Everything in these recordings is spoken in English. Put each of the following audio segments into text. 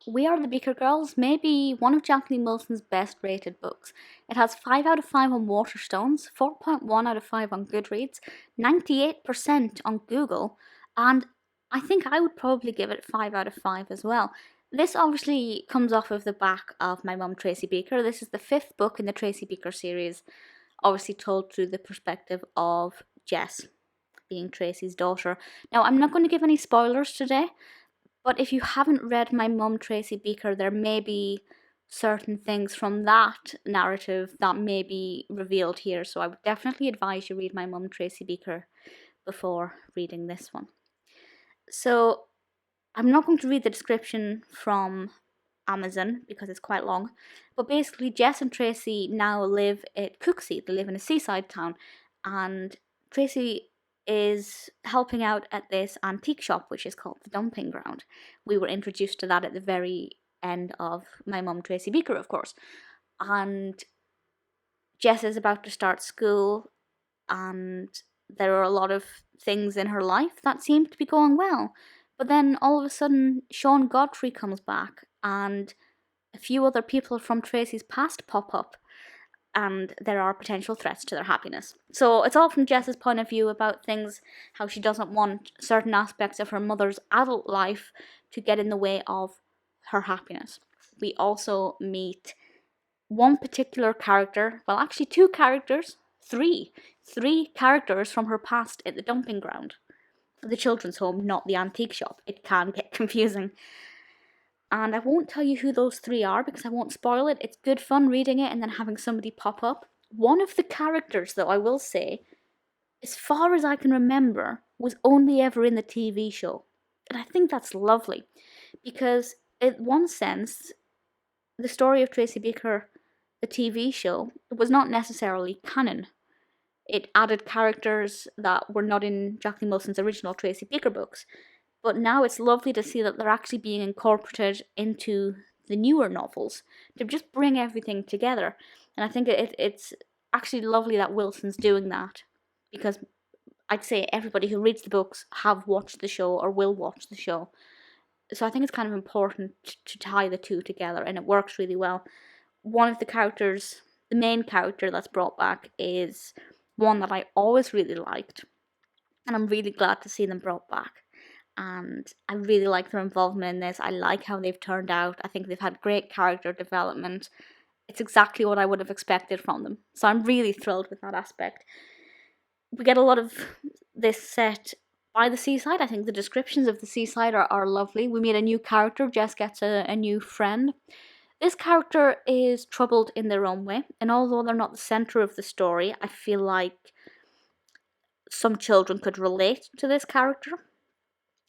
We Are the Beaker Girls may be one of Jacqueline Wilson's best rated books. It has 5 out of 5 on Waterstones, 4.1 out of 5 on Goodreads, 98% on Google, and I think I would probably give it 5 out of 5 as well. This obviously comes off of the back of my mum, Tracy Beaker. This is the 5th book in the Tracy Beaker series, obviously told through the perspective of Jess, being Tracy's daughter. Now, I'm not going to give any spoilers today, but if you haven't read my mum, Tracy Beaker, there may be certain things from that narrative that may be revealed here. So I would definitely advise you read my mum, Tracy Beaker, before reading this one. So I'm not going to read the description from Amazon because it's quite long. But basically, Jess and Tracy now live at Cooksey. They live in a seaside town. And Tracy is helping out at this antique shop, which is called the Dumping Ground. We were introduced to that at the very end of my mum, Tracy Beaker, of course. And Jess is about to start school, and there are a lot of things in her life that seem to be going well. But then all of a sudden, Sean Godfrey comes back, and a few other people from Tracy's past pop up, and there are potential threats to their happiness. So it's all from Jess's point of view about things, how she doesn't want certain aspects of her mother's adult life to get in the way of her happiness. We also meet one particular character, well, actually two characters, three characters from her past at the dumping ground. The children's home, not the antique shop. It can get confusing. And I won't tell you who those three are because I won't spoil it. It's good fun reading it and then having somebody pop up. One of the characters, though, I will say, as far as I can remember, was only ever in the TV show. And I think that's lovely because, in one sense, the story of Tracy Beaker, the TV show, was not necessarily canon. It added characters that were not in Jacqueline Wilson's original Tracy Beaker books. But now it's lovely to see that they're actually being incorporated into the newer novels to just bring everything together. And I think it's actually lovely that Wilson's doing that, because I'd say everybody who reads the books have watched the show or will watch the show. So I think it's kind of important to tie the two together, and it works really well. One of the characters, the main character that's brought back, is one that I always really liked, and I'm really glad to see them brought back. And I really like their involvement in this. I like how they've turned out. I think they've had great character development. It's exactly what I would have expected from them. So I'm really thrilled with that aspect. We get a lot of this set by the seaside. I think the descriptions of the seaside are lovely. We meet a new character. Jess gets a new friend. This character is troubled in their own way. And although they're not the centre of the story, I feel like some children could relate to this character.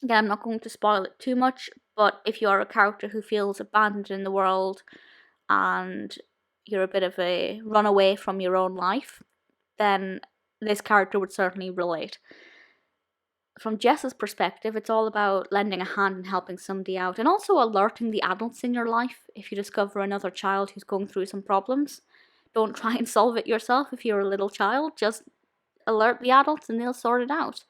Again, I'm not going to spoil it too much, but if you are a character who feels abandoned in the world and you're a bit of a runaway from your own life, then this character would certainly relate. From Jess's perspective, it's all about lending a hand and helping somebody out, and also alerting the adults in your life if you discover another child who's going through some problems. Don't try and solve it yourself if you're a little child, just alert the adults and they'll sort it out.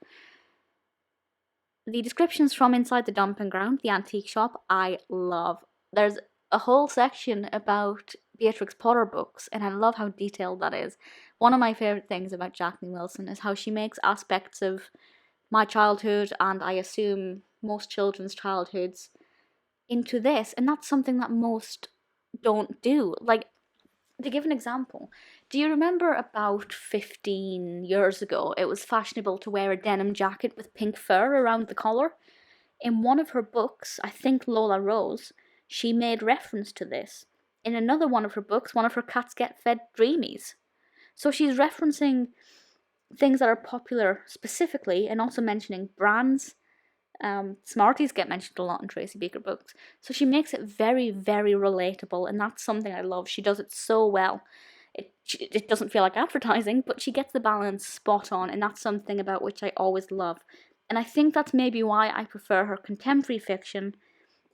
The descriptions from inside the dumping ground, the antique shop, I love. There's a whole section about Beatrix Potter books, and I love how detailed that is. One of my favourite things about Jacqueline Wilson is how she makes aspects of my childhood, and I assume most children's childhoods, into this, and that's something that most don't do. Like, to give an example, do you remember about 15 years ago it was fashionable to wear a denim jacket with pink fur around the collar? In one of her books, I think Lola Rose, she made reference to this. In another one of her books, one of her cats get fed dreamies. So she's referencing things that are popular specifically and also mentioning brands. Smarties get mentioned a lot in Tracy Beaker books. So she makes it very, very relatable, and that's something I love. She does it so well. It doesn't feel like advertising, but she gets the balance spot on, and that's something about which I always love. And I think that's maybe why I prefer her contemporary fiction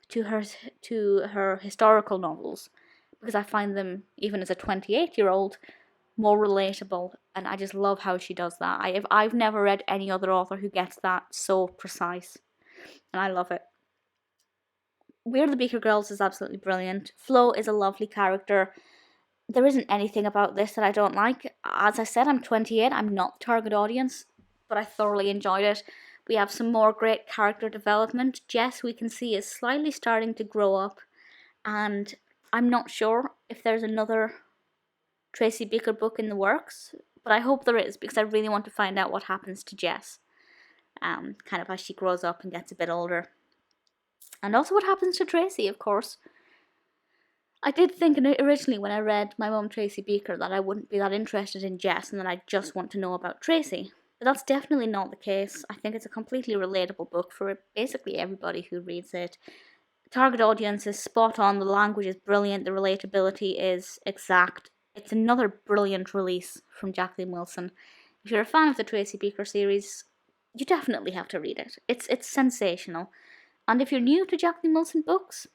to her historical novels, because I find them, even as a 28-year-old, more relatable, and I just love how she does that. I've never read any other author who gets that so precise, and I love it. We're the Beaker Girls is absolutely brilliant. Flo is a lovely character. There isn't anything about this that I don't like. As I said, I'm 28, I'm not the target audience, but I thoroughly enjoyed it. We have some more great character development. Jess, we can see, is slightly starting to grow up, and I'm not sure if there's another Tracy Beaker book in the works, but I hope there is, because I really want to find out what happens to Jess, kind of as she grows up and gets a bit older. And also what happens to Tracy, of course. I did think originally when I read My Mum Tracy Beaker that I wouldn't be that interested in Jess and that I'd just want to know about Tracy. But that's definitely not the case. I think it's a completely relatable book for basically everybody who reads it. Target audience is spot on, the language is brilliant, the relatability is exact. It's another brilliant release from Jacqueline Wilson. If you're a fan of the Tracy Beaker series, you definitely have to read it. It's sensational. And if you're new to Jacqueline Wilson books,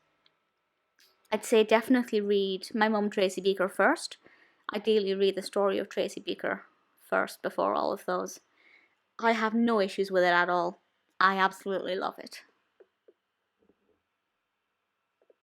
I'd say definitely read My Mum Tracy Beaker first. Ideally read the story of Tracy Beaker first before all of those. I have no issues with it at all. I absolutely love it.